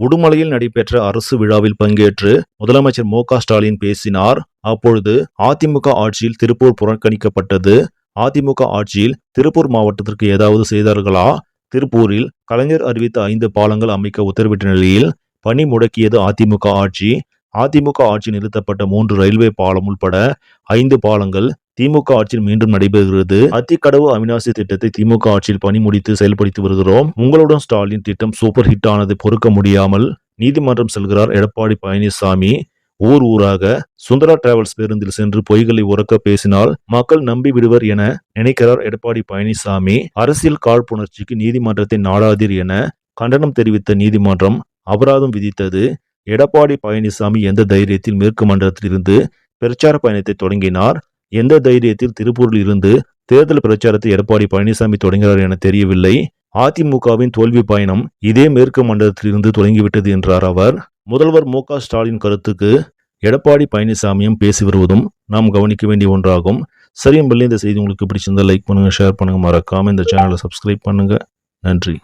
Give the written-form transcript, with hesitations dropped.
உடுமலையில் நடைபெற்ற அரசு விழாவில் பங்கேற்று முதலமைச்சர் மு.க.ஸ்டாலின் பேசினார். அப்பொழுது அதிமுக ஆட்சியில் திருப்பூர் புறக்கணிக்கப்பட்டது. அதிமுக ஆட்சியில் திருப்பூர் மாவட்டத்திற்கு ஏதாவது செய்தார்களா? திருப்பூரில் கலைஞர் அறிவித்த 5 பாலங்கள் அமைக்க உத்தரவிட்ட நிலையில் பணி முடக்கியது அதிமுக ஆட்சி. அதிமுக ஆட்சி நிறுத்தப்பட்ட 3 ரயில்வே பாலம் உள்பட 5 பாலங்கள் திமுக ஆட்சியில் மீண்டும் நடைபெறுகிறது. அத்திக்கடவு அவிநாசி திட்டத்தை திமுக ஆட்சியில் பணி முடித்து செயல்படுத்தி வருகிறோம். உங்களுடன் ஸ்டாலின் திட்டம் சூப்பர் ஹிட் ஆனதை பொறுக்க முடியாமல் நீதிமன்றம் செல்கிறார் எடப்பாடி பழனிசாமி. ஊர் ஊராக சுந்தரா டிராவல்ஸ் பேருந்தில் சென்று பொய்களை உரக்க பேசினால் மக்கள் நம்பி விடுவர் என நினைக்கிறார் எடப்பாடி பழனிசாமி. அரசியல் காழ்ப்புணர்ச்சிக்கு நீதிமன்றத்தை நாடாதீர் என கண்டனம் தெரிவித்த நீதிமன்றம் அபராதம் விதித்தது. எடப்பாடி பழனிசாமி எந்த தைரியத்தில் மேற்கு மண்டலத்தில் இருந்து பிரச்சார பயணத்தை தொடங்கினார்? எந்த தைரியத்தில் திருப்பூரில் இருந்து தேர்தல் பிரச்சாரத்தை எடப்பாடி பழனிசாமி தொடங்கினார் என தெரியவில்லை. அதிமுகவின் தோல்வி பயணம் இதே மேற்கு மண்டலத்தில் இருந்து தொடங்கிவிட்டது என்றார் அவர். முதல்வர் மு.க.ஸ்டாலின் கருத்துக்கு எடப்பாடி பழனிசாமியும் பேசி வருவதும் நாம் கவனிக்க வேண்டிய ஒன்றாகும். சரியும் இந்த செய்தி உங்களுக்கு பிடிச்சிருந்தா லைக் பண்ணுங்க, ஷேர் பண்ணுங்க, மறக்காம இந்த சேனலை சப்ஸ்கிரைப் பண்ணுங்க. நன்றி.